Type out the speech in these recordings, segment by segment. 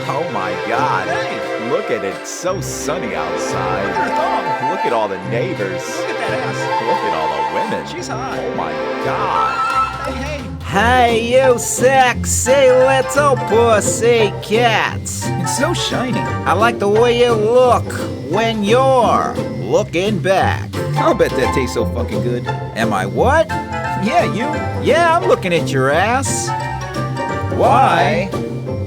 Oh my God. Hey. Look at it. It's so sunny outside. Look at her thumb. Look at all the neighbors. Look at that ass. Look at all the women. She's hot. Oh my God. Hey. Hey, you sexy little pussy cats. It's so shiny. I like the way you look when you're looking back. I'll bet that tastes so fucking good. Am I what? Yeah, you. Yeah, I'm looking at your ass. Why?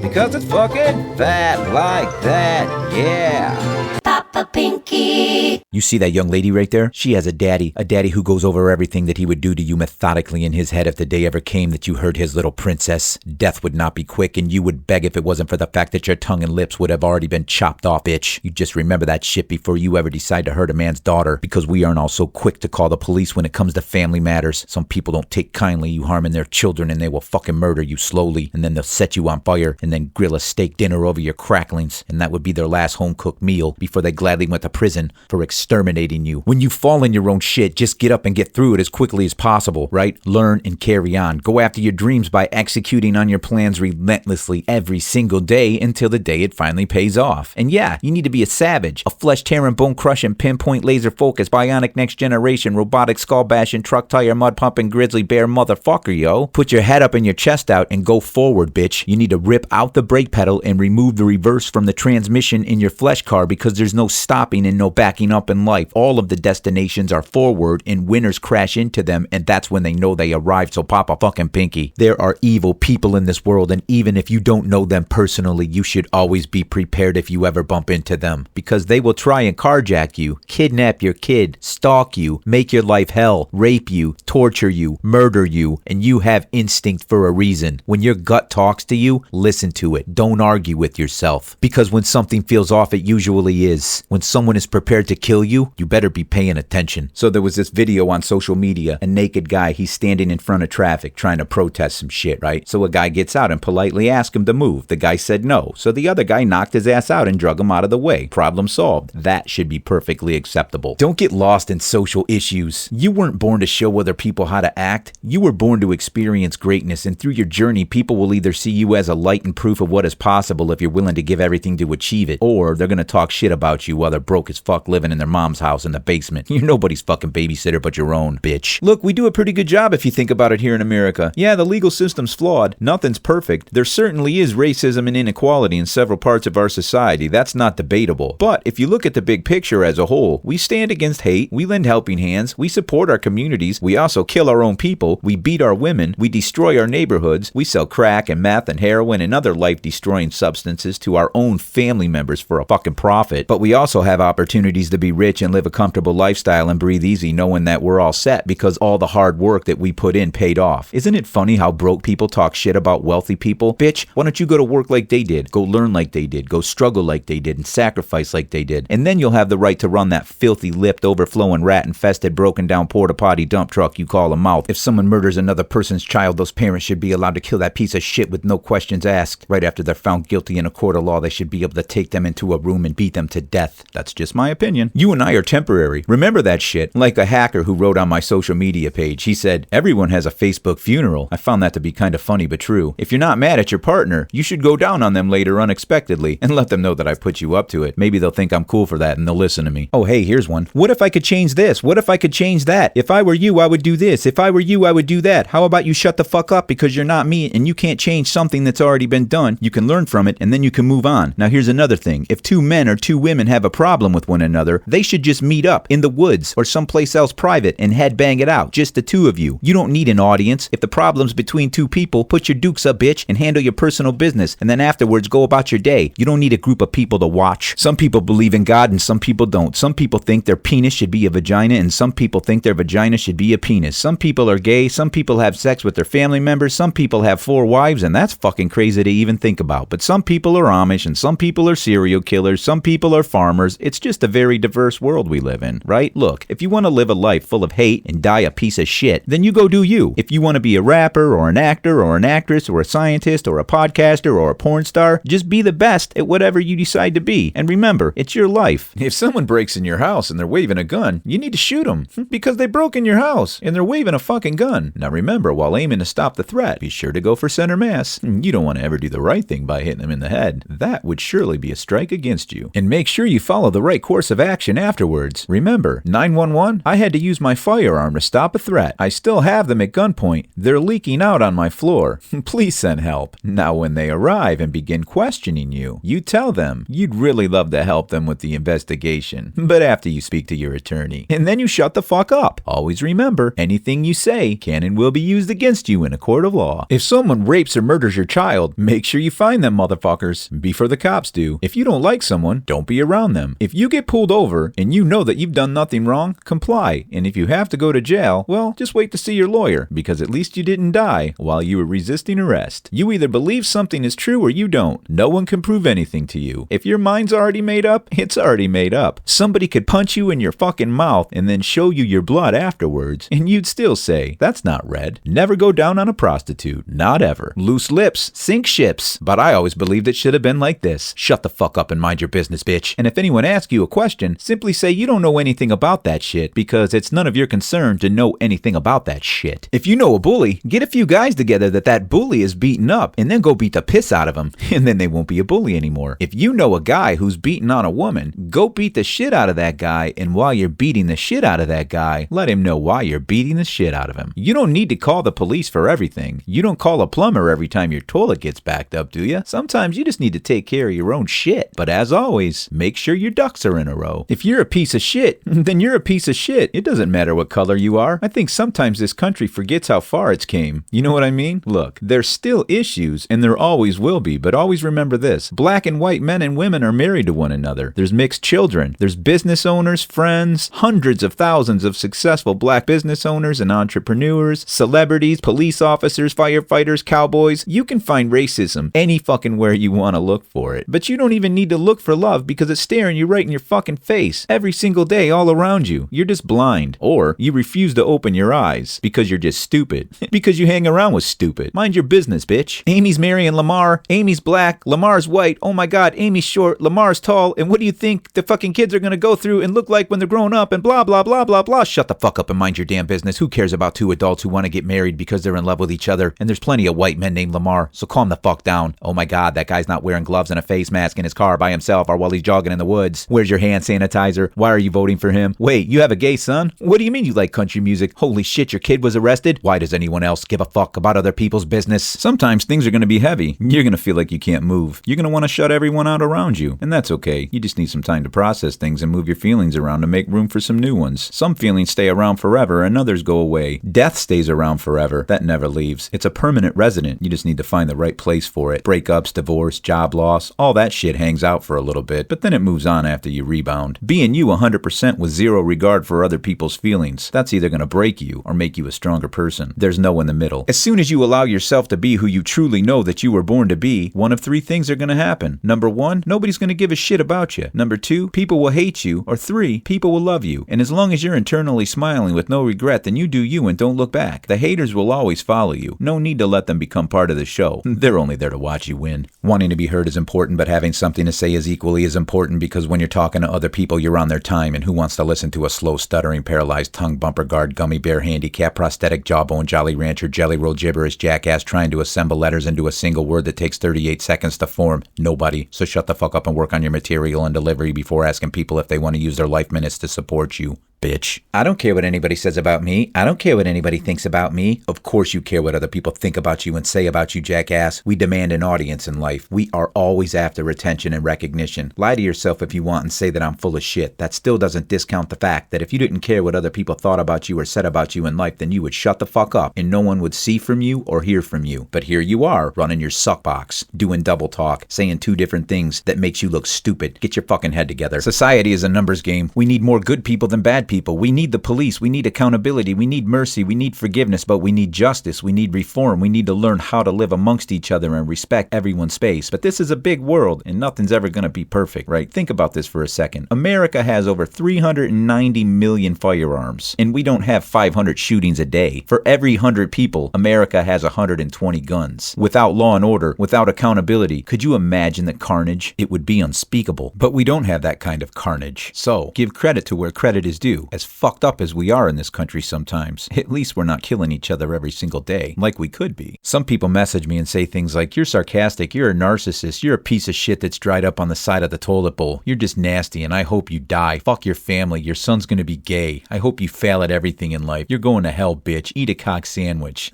Because it's fucking Fat like that, yeah. Papa Pinky. You see that young lady right there? She has a daddy who goes over everything that he would do to you methodically in his head if the day ever came that you heard his little princess. Death would not be quick, and you would beg if it wasn't for the fact that your tongue and lips would have already been chopped off, bitch. You just remember that shit before you ever decide to hurt a man's daughter, because we aren't all so quick to call the police when it comes to family matters. Some people don't take kindly you harming their children, and they will fucking murder you slowly, and then they'll set you on fire, and then grill a steak dinner over your cracklings, and that would be their last home-cooked meal before they gladly went to prison for exterminating you. When you fall in your own shit, just get up and get through it as quickly as possible, right? Learn and carry on. Go after your dreams by executing on your plans relentlessly every single day until the day it finally pays off. And yeah, you need to be a savage, a flesh-tearing, bone-crushing, pinpoint laser-focused, bionic next-generation, robotic skull-bashing, truck-tire, mud-pumping, grizzly bear motherfucker, yo. Put your head up and your chest out and go forward, bitch. You need to rip out the brake pedal and remove the reverse from the transmission in your flesh car, because there's no stopping and no backing up in life. All of the destinations are forward and winners crash into them, and that's when they know they arrived, so pop a fucking pinky. There are evil people in this world, and even if you don't know them personally, you should always be prepared if you ever bump into them, because they will try and carjack you, kidnap your kid, stalk you, make your life hell, rape you, torture you, murder you, and you have instinct for a reason. When your gut talks to you, listen to it. Don't argue with yourself, because when something feels off, it usually is. When someone is prepared to kill you, you better be paying attention. So there was this video on social media, a naked guy, he's standing in front of traffic trying to protest some shit, right? So a guy gets out and politely asks him to move. The guy said no. So the other guy knocked his ass out and drug him out of the way. Problem solved. That should be perfectly acceptable. Don't get lost in social issues. You weren't born to show other people how to act. You were born to experience greatness, and through your journey, people will either see you as a light and proof of what is possible if you're willing to give everything to achieve it, or they're gonna talk shit about you while they're broke as fuck living in their mom's house in the basement. You're nobody's fucking babysitter but your own, bitch. Look, we do a pretty good job if you think about it here in America. Yeah, the legal system's flawed. Nothing's perfect. There certainly is racism and inequality in several parts of our society. That's not debatable. But if you look at the big picture as a whole, we stand against hate, we lend helping hands, we support our communities, we also kill our own people, we beat our women, we destroy our neighborhoods, we sell crack and meth and heroin and other life-destroying substances to our own family members for a fucking profit. But we also have opportunities to be rich and live a comfortable lifestyle and breathe easy, knowing that we're all set because all the hard work that we put in paid off. Isn't it funny how broke people talk shit about wealthy people? Bitch, why don't you go to work like they did, go learn like they did, go struggle like they did, and sacrifice like they did, and then you'll have the right to run that filthy lipped, overflowing, rat-infested, broken down porta-potty dump truck you call a mouth. If someone murders another person's child, those parents should be allowed to kill that piece of shit with no questions asked. Right after they're found guilty in a court of law, they should be able to take them into a room and beat them to death. That's just my opinion. You and I are temporary. Remember that shit? Like a hacker who wrote on my social media page. He said, everyone has a Facebook funeral. I found that to be kind of funny but true. If you're not mad at your partner, you should go down on them later unexpectedly and let them know that I put you up to it. Maybe they'll think I'm cool for that and they'll listen to me. Oh, hey, here's one. What if I could change this? What if I could change that? If I were you, I would do this. If I were you, I would do that. How about you shut the fuck up because you're not me and you can't change something that's already been done. You can learn from it and then you can move on. Now here's another thing. If two men or two women have a problem with one another, they should just meet up in the woods or someplace else private and headbang it out. Just the two of you. You don't need an audience. If the problem's between two people, put your dukes up, bitch, and handle your personal business. And then afterwards, go about your day. You don't need a group of people to watch. Some people believe in God and some people don't. Some people think their penis should be a vagina and some people think their vagina should be a penis. Some people are gay. Some people have sex with their family members. Some people have 4 wives, and that's fucking crazy to even think about. But some people are Amish and some people are serial killers. Some people are farmers. It's just a very diverse perverse world we live in, right? Look, if you want to live a life full of hate and die a piece of shit, then you go do you. If you want to be a rapper or an actor or an actress or a scientist or a podcaster or a porn star, just be the best at whatever you decide to be. And remember, it's your life. If someone breaks in your house and they're waving a gun, you need to shoot them because they broke in your house and they're waving a fucking gun. Now remember, while aiming to stop the threat, be sure to go for center mass. You don't want to ever do the right thing by hitting them in the head. That would surely be a strike against you. And make sure you follow the right course of action afterwards. Remember, 911, I had to use my firearm to stop a threat. I still have them at gunpoint. They're leaking out on my floor. Please send help. Now when they arrive and begin questioning you, you tell them you'd really love to help them with the investigation, but after you speak to your attorney. And then you shut the fuck up. Always remember, anything you say can and will be used against you in a court of law. If someone rapes or murders your child, make sure you find them motherfuckers before the cops do. If you don't like someone, don't be around them. If you get pulled over and you know that you've done nothing wrong, comply. And if you have to go to jail, well, just wait to see your lawyer, because at least you didn't die while you were resisting arrest. You either believe something is true or you don't. No one can prove anything to you. If your mind's already made up, it's already made up. Somebody could punch you in your fucking mouth and then show you your blood afterwards, and you'd still say, that's not red. Never go down on a prostitute. Not ever. Loose lips sink ships. But I always believed it should have been like this. Shut the fuck up and mind your business, bitch. And if anyone asks you a question, simply say you don't know anything about that shit, because it's none of your concern to know anything about that shit. If you know a bully, get a few guys together that bully is beaten up, and then go beat the piss out of him, and then they won't be a bully anymore. If you know a guy who's beating on a woman, go beat the shit out of that guy, and while you're beating the shit out of that guy, let him know why you're beating the shit out of him. You don't need to call the police for everything. You don't call a plumber every time your toilet gets backed up, do you? Sometimes you just need to take care of your own shit. But as always, make sure your ducks are in a row. If you're a piece of shit, then you're a piece of shit. It doesn't matter what color you are. I think sometimes this country forgets how far it's came. You know what I mean? Look, there's still issues, and there always will be, but always remember this. Black and white men and women are married to one another. There's mixed children. There's business owners, friends, hundreds of thousands of successful black business owners and entrepreneurs, celebrities, police officers, firefighters, cowboys. You can find racism any fucking where you want to look for it. But you don't even need to look for love, because it's staring you right in your fucking face every single day all around you. You're just blind. Or you refuse to open your eyes because you're just stupid. Because you hang around with stupid. Mind your business, bitch. Amy's marrying Lamar. Amy's black. Lamar's white. Oh my god, Amy's short. Lamar's tall. And what do you think the fucking kids are gonna go through and look like when they're grown up, and blah blah blah blah blah? Shut the fuck up and mind your damn business. Who cares about two adults who want to get married because they're in love with each other? And there's plenty of white men named Lamar, so calm the fuck down. Oh my god, that guy's not wearing gloves and a face mask in his car by himself or while he's jogging in the woods. Where's your hand sanitizer? Why are you voting for him? Wait, you have a gay son? What do you mean you like country music? Holy shit, your kid was arrested? Why does anyone else give a fuck about other people's business? Sometimes things are going to be heavy. You're going to feel like you can't move. You're going to want to shut everyone out around you. And that's okay. You just need some time to process things and move your feelings around to make room for some new ones. Some feelings stay around forever and others go away. Death stays around forever. That never leaves. It's a permanent resident. You just need to find the right place for it. Breakups, divorce, job loss, all that shit hangs out for a little bit, but then it moves on after you rebound. Being you 100% with zero regard for other people's feelings, that's either going to break you or make you a stronger person. There's no in the middle. As soon as you allow yourself to be who you truly know that you were born to be, one of three things are going to happen. Number one, nobody's going to give a shit about you. Number two, people will hate you. Or three, people will love you. And as long as you're internally smiling with no regret, then you do you and don't look back. The haters will always follow you. No need to let them become part of the show. They're only there to watch you win. Wanting to be heard is important, but having something to say is equally as important, because when you're talking to other people, you're on their time, and who wants to listen to a slow, stuttering, paralyzed tongue, bumper guard, gummy bear, handicap, prosthetic, jawbone, Jolly Rancher, jelly roll, gibberish, jackass trying to assemble letters into a single word that takes 38 seconds to form? Nobody. So shut the fuck up and work on your material and delivery before asking people if they want to use their life minutes to support you. Bitch. I don't care what anybody says about me. I don't care what anybody thinks about me. Of course you care what other people think about you and say about you, jackass. We demand an audience in life. We are always after attention and recognition. Lie to yourself if you want and say that I'm full of shit. That still doesn't discount the fact that if you didn't care what other people thought about you or said about you in life, then you would shut the fuck up and no one would see from you or hear from you. But here you are, running your suck box, doing double talk, saying two different things that makes you look stupid. Get your fucking head together. Society is a numbers game. We need more good people than bad bad people. We need the police. We need accountability. We need mercy. We need forgiveness, but we need justice. We need reform. We need to learn how to live amongst each other and respect everyone's space. But this is a big world, and nothing's ever going to be perfect, right? Think about this for a second. America has over 390 million firearms, and we don't have 500 shootings a day. For every 100 people, America has 120 guns. Without law and order, without accountability, could you imagine the carnage? It would be unspeakable. But we don't have that kind of carnage. So, give credit to where credit is due. As fucked up as we are in this country sometimes, at least we're not killing each other every single day, like we could be. Some people message me and say things like, you're sarcastic, you're a narcissist, you're a piece of shit that's dried up on the side of the toilet bowl, you're just nasty and I hope you die. Fuck your family, your son's gonna be gay. I hope you fail at everything in life. You're going to hell, bitch. Eat a cock sandwich.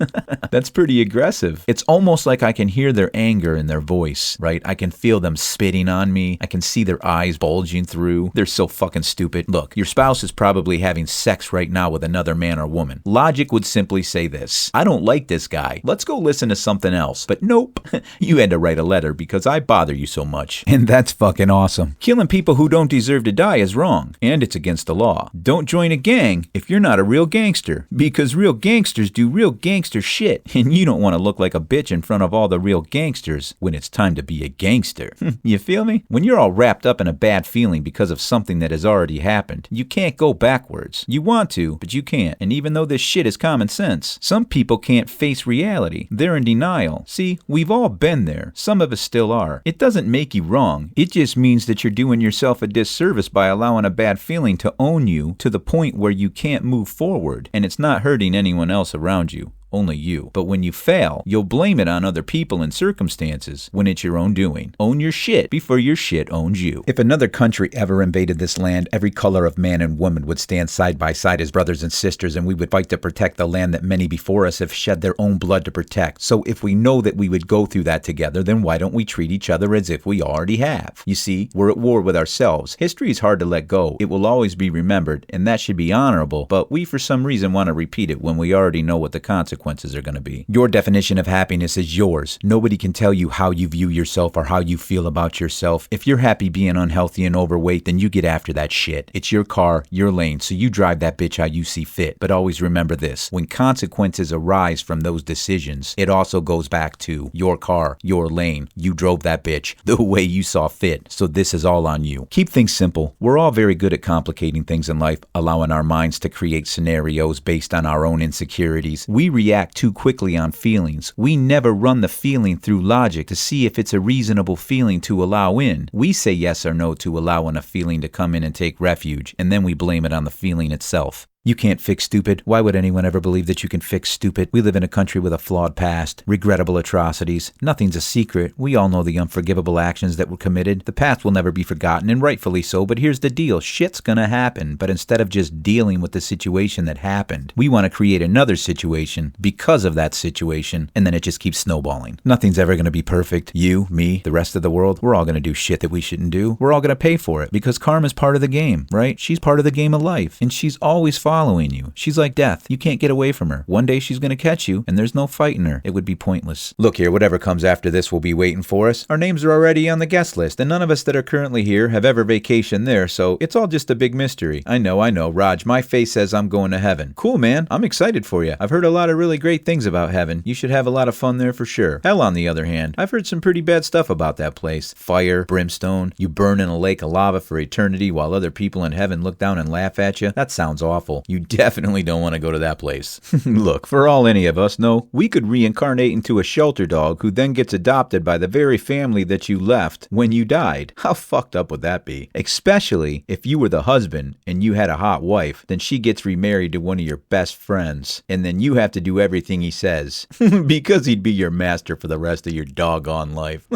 That's pretty aggressive. It's almost like I can hear their anger in their voice, right? I can feel them spitting on me. I can see their eyes bulging through. They're so fucking stupid. Look, your spouse is probably having sex right now with another man or woman. Logic would simply say this: I don't like this guy. Let's go listen to something else. But nope. You had to write a letter because I bother you so much. And that's fucking awesome. Killing people who don't deserve to die is wrong, and it's against the law. Don't join a gang if you're not a real gangster, because real gangsters do real gangster shit, and you don't want to look like a bitch in front of all the real gangsters when it's time to be a gangster. You feel me? When you're all wrapped up in a bad feeling because of something that has already happened, you can't go backwards. You want to, but you can't. And even though this shit is common sense, some people can't face reality. They're in denial. See, we've all been there. Some of us still are. It doesn't make you wrong. It just means that you're doing yourself a disservice by allowing a bad feeling to own you to the point where you can't move forward, and it's not hurting anyone else around you. Only you. But when you fail, you'll blame it on other people and circumstances when it's your own doing. Own your shit before your shit owns you. If another country ever invaded this land, every color of man and woman would stand side by side as brothers and sisters, and we would fight to protect the land that many before us have shed their own blood to protect. So if we know that we would go through that together, then why don't we treat each other as if we already have? You see, we're at war with ourselves. History is hard to let go. It will always be remembered, and that should be honorable, but we for some reason want to repeat it when we already know what the consequences are going to be. Your definition of happiness is yours. Nobody can tell you how you view yourself or how you feel about yourself. If you're happy being unhealthy and overweight, then you get after that shit. It's your car, your lane, so you drive that bitch how you see fit. But always remember this: when consequences arise from those decisions, it also goes back to your car, your lane. You drove that bitch the way you saw fit. So this is all on you. Keep things simple. We're all very good at complicating things in life, allowing our minds to create scenarios based on our own insecurities. We react too quickly on feelings. We never run the feeling through logic to see if it's a reasonable feeling to allow in. We say yes or no to allowing a feeling to come in and take refuge, and then we blame it on the feeling itself. You can't fix stupid. Why would anyone ever believe that you can fix stupid? We live in a country with a flawed past, regrettable atrocities. Nothing's a secret. We all know the unforgivable actions that were committed. The past will never be forgotten, and rightfully so, but here's the deal. Shit's gonna happen, but instead of just dealing with the situation that happened, we want to create another situation because of that situation, and then it just keeps snowballing. Nothing's ever gonna be perfect. You, me, the rest of the world, we're all gonna do shit that we shouldn't do. We're all gonna pay for it, because karma's part of the game, right? She's part of the game of life, and she's always following you. She's like death. You can't get away from her. One day she's going to catch you, and there's no fighting her. It would be pointless. Look here, whatever comes after this will be waiting for us. Our names are already on the guest list, and none of us that are currently here have ever vacationed there, so it's all just a big mystery. I know. Raj, my face says I'm going to heaven. Cool, man. I'm excited for you. I've heard a lot of really great things about heaven. You should have a lot of fun there for sure. Hell, on the other hand, I've heard some pretty bad stuff about that place. Fire, brimstone, you burn in a lake of lava for eternity while other people in heaven look down and laugh at you. That sounds awful. You definitely don't want to go to that place. Look, for all any of us know, we could reincarnate into a shelter dog who then gets adopted by the very family that you left when you died. How fucked up would that be? Especially if you were the husband and you had a hot wife, then she gets remarried to one of your best friends, and then you have to do everything he says because he'd be your master for the rest of your doggone life.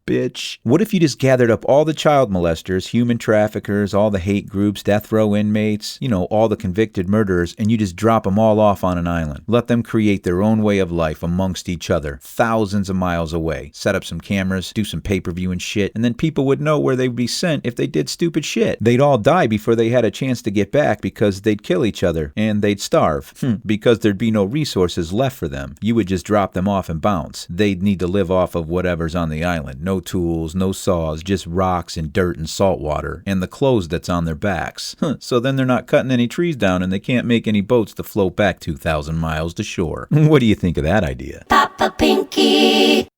Bitch. What if you just gathered up all the child molesters, human traffickers, all the hate groups, death row inmates, all the convicted murderers, and you just drop them all off on an island? Let them create their own way of life amongst each other, thousands of miles away. Set up some cameras, do some pay-per-view and shit, and then people would know where they'd be sent if they did stupid shit. They'd all die before they had a chance to get back because they'd kill each other, and they'd starve, because there'd be no resources left for them. You would just drop them off and bounce. They'd need to live off of whatever's on the island. island. No tools, no saws, just rocks and dirt and salt water, and the clothes that's on their backs. So then they're not cutting any trees down and they can't make any boats to float back 2,000 miles to shore. What do you think of that idea? Papa Pinky.